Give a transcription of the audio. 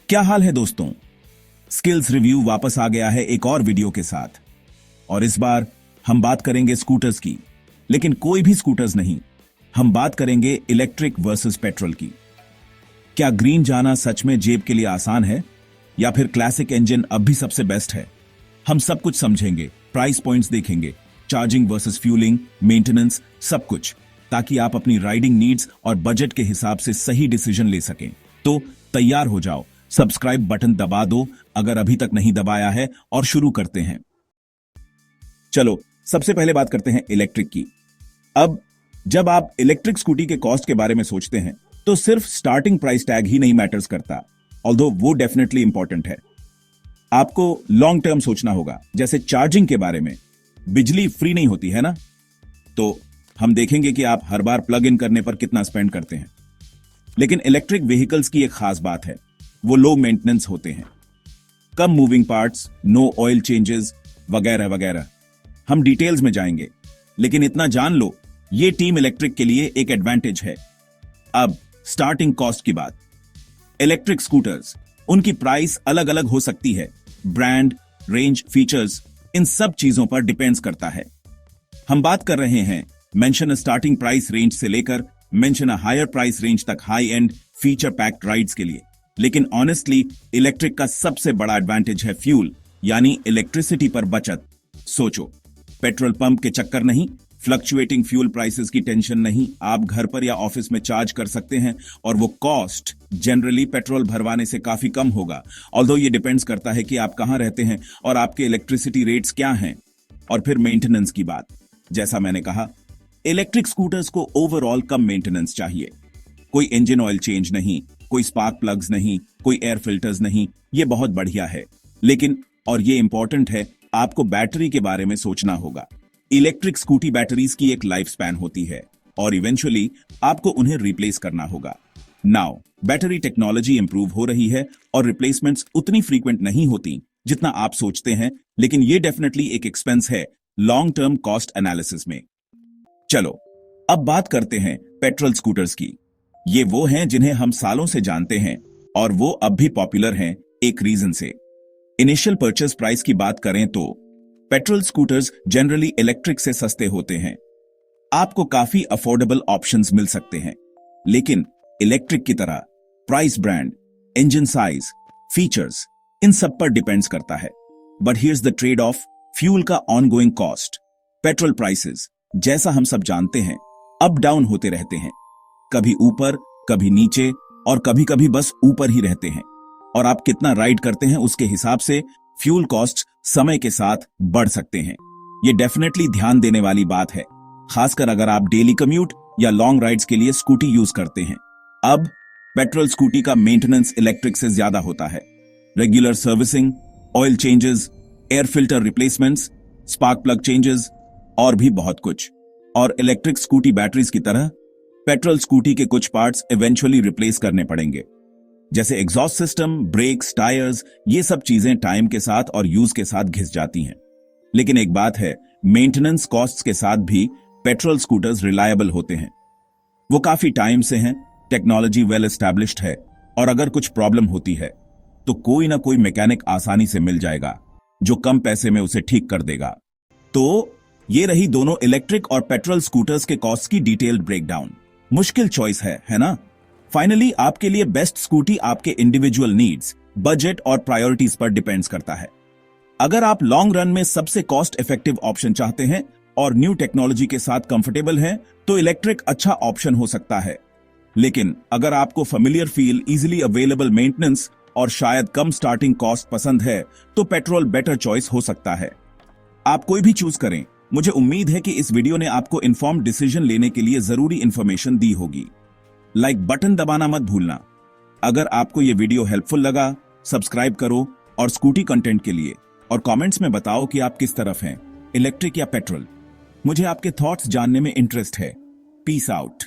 क्या हाल है दोस्तों। स्किल्स रिव्यू वापस आ गया है एक और वीडियो के साथ। और इस बार हम बात करेंगे स्कूटर्स की, लेकिन कोई भी स्कूटर्स नहीं। हम बात करेंगे इलेक्ट्रिक वर्सेस पेट्रोल की। क्या ग्रीन जाना सच में जेब के लिए आसान है, या फिर क्लासिक इंजन अब भी सबसे बेस्ट है? हम सब कुछ समझेंगे, प्राइस पॉइंट्स देखेंगे, चार्जिंग वर्सेस फ्यूलिंग, मेंटेनेंस, सब कुछ, ताकि आप अपनी राइडिंग नीड्स और बजट के हिसाब से सही डिसीजन ले सकें। तो तैयार हो जाओ, सब्सक्राइब बटन दबा दो अगर अभी तक नहीं दबाया है, और शुरू करते हैं। चलो सबसे पहले बात करते हैं इलेक्ट्रिक की। अब जब आप इलेक्ट्रिक स्कूटी के कॉस्ट के बारे में सोचते हैं तो सिर्फ स्टार्टिंग प्राइस टैग ही नहीं मैटर्स करता, ऑल्दो वो डेफिनेटली इंपॉर्टेंट है। आपको लॉन्ग टर्म सोचना होगा, जैसे चार्जिंग के बारे में। बिजली फ्री नहीं होती है ना, तो हम देखेंगे कि आप हर बार प्लग इन करने पर कितना स्पेंड करते हैं। लेकिन इलेक्ट्रिक व्हीकल्स की एक खास बात है, वो लो मेंटेनेंस होते हैं, कम moving parts, no oil changes वगैरह वगैरह। हम डिटेल्स में जाएंगे, लेकिन इतना जान लो, ये टीम इलेक्ट्रिक के लिए एक एडवांटेज है। अब स्टार्टिंग कॉस्ट की बात। इलेक्ट्रिक स्कूटर्स, उनकी प्राइस अलग अलग हो सकती है। ब्रांड, रेंज, फीचर्स, इन सब चीजों पर डिपेंड्स करता है। हम बात कर रहे हैं mention a starting price range से लेकर mention a higher price range तक high end feature packed rides के लिए। लेकिन ऑनेस्टली इलेक्ट्रिक का सबसे बड़ा एडवांटेज है फ्यूल, यानी इलेक्ट्रिसिटी पर बचत। सोचो, पेट्रोल पंप के चक्कर नहीं, फ्लक्चुएटिंग फ्यूल प्राइसेस की टेंशन नहीं, आप घर पर या ऑफिस में चार्ज कर सकते हैं, और वो कॉस्ट जनरली पेट्रोल भरवाने से काफी कम होगा। ऑल्दो ये डिपेंड्स करता है कि आप कहां रहते हैं और आपके इलेक्ट्रिसिटी रेट्स क्या हैं। और फिर मेंटेनेंस की बात। जैसा मैंने कहा, इलेक्ट्रिक स्कूटर्स को ओवरऑल कम मेंटेनेंस चाहिए। कोई इंजन ऑयल चेंज नहीं, कोई स्पार्क प्लग्स नहीं, कोई एयर फिल्टर्स नहीं, ये बहुत बढ़िया है। लेकिन, और ये इंपॉर्टेंट है, आपको बैटरी के बारे में सोचना होगा। इलेक्ट्रिक स्कूटी बैटरीज की एक लाइफ स्पैन होती है, और इवेंचुअली आपको उन्हें रिप्लेस करना होगा। नाउ बैटरी टेक्नोलॉजी इंप्रूव हो रही है और रिप्लेसमेंट्स उतनी फ्रीक्वेंट नहीं होती जितना आप सोचते हैं, लेकिन ये डेफिनेटली एक एक्सपेंस है लॉन्ग टर्म कॉस्ट एनालिसिस में। चलो अब बात करते हैं पेट्रोल स्कूटर्स की। ये वो हैं जिन्हें हम सालों से जानते हैं, और वो अब भी पॉपुलर हैं एक रीजन से। इनिशियल परचेज प्राइस की बात करें तो पेट्रोल स्कूटर्स जनरली इलेक्ट्रिक से सस्ते होते हैं। आपको काफी अफोर्डेबल ऑप्शंस मिल सकते हैं, लेकिन इलेक्ट्रिक की तरह price, brand, engine size, features, इन सब पर डिपेंड्स करता है। But here's the trade off, fuel का ऑनगोइंग कॉस्ट। पेट्रोल प्राइसेस, जैसा हम सब जानते हैं, अप डाउन होते रहते हैं, कभी ऊपर, कभी नीचे, और कभी कभी बस ऊपर ही रहते हैं। और आप कितना राइड करते हैं उसके हिसाब से फ्यूल कॉस्ट समय के साथ बढ़ सकते हैं। ये डेफिनेटली ध्यान देने वाली बात है, खासकर अगर आप डेली कम्यूट या लॉन्ग राइड्स के लिए स्कूटी यूज करते हैं। अब पेट्रोल स्कूटी का मेंटेनेंस इलेक्ट्रिक से ज्यादा होता है। Regular servicing, oil changes, air filter replacements, spark plug changes, और भी बहुत कुछ। और इलेक्ट्रिक स्कूटी बैटरीज की तरह पेट्रोल स्कूटी के कुछ पार्ट्स इवेंचुअली रिप्लेस करने पड़ेंगे, जैसे एग्जॉस्ट सिस्टम, ब्रेक्स, टायर्स। ये सब चीजें टाइम के साथ और यूज के साथ घिस जाती हैं। लेकिन एक बात है, मेंटेनेंस कॉस्ट्स के साथ भी पेट्रोल स्कूटर्स रिलायबल होते हैं। वो काफी टाइम से हैं, टेक्नोलॉजी वेल एस्टैब्लिश्ड है, और अगर कुछ प्रॉब्लम होती है तो कोई ना कोई मैकेनिक आसानी से मिल जाएगा जो कम पैसे में उसे ठीक कर देगा। तो ये रही दोनों इलेक्ट्रिक और पेट्रोल स्कूटर्स के कॉस्ट की डिटेल्ड ब्रेकडाउन। मुश्किल चॉइस है ना? फाइनली आपके लिए बेस्ट स्कूटी आपके इंडिविजुअल नीड्स, बजट और प्रायोरिटीज पर डिपेंड्स करता है। अगर आप लॉन्ग रन में सबसे कॉस्ट इफेक्टिव ऑप्शन चाहते हैं और न्यू टेक्नोलॉजी के साथ कंफर्टेबल हैं, तो इलेक्ट्रिक अच्छा ऑप्शन हो सकता है। लेकिन अगर आपको familiar feel, easily available maintenance और शायद कम स्टार्टिंग कॉस्ट पसंद है, तो पेट्रोल बेटर चॉइस हो सकता है। आप कोई भी चूज करें, मुझे उम्मीद है कि इस वीडियो ने आपको इन्फॉर्म्ड डिसीजन लेने के लिए जरूरी इंफॉर्मेशन दी होगी। लाइक बटन दबाना मत भूलना। अगर आपको यह वीडियो हेल्पफुल लगा, सब्सक्राइब करो, और स्कूटी कंटेंट के लिए और कमेंट्स में बताओ कि आप किस तरफ हैं, इलेक्ट्रिक या पेट्रोल। मुझे आपके थॉट्स जानने में इंटरेस्ट है। Peace out.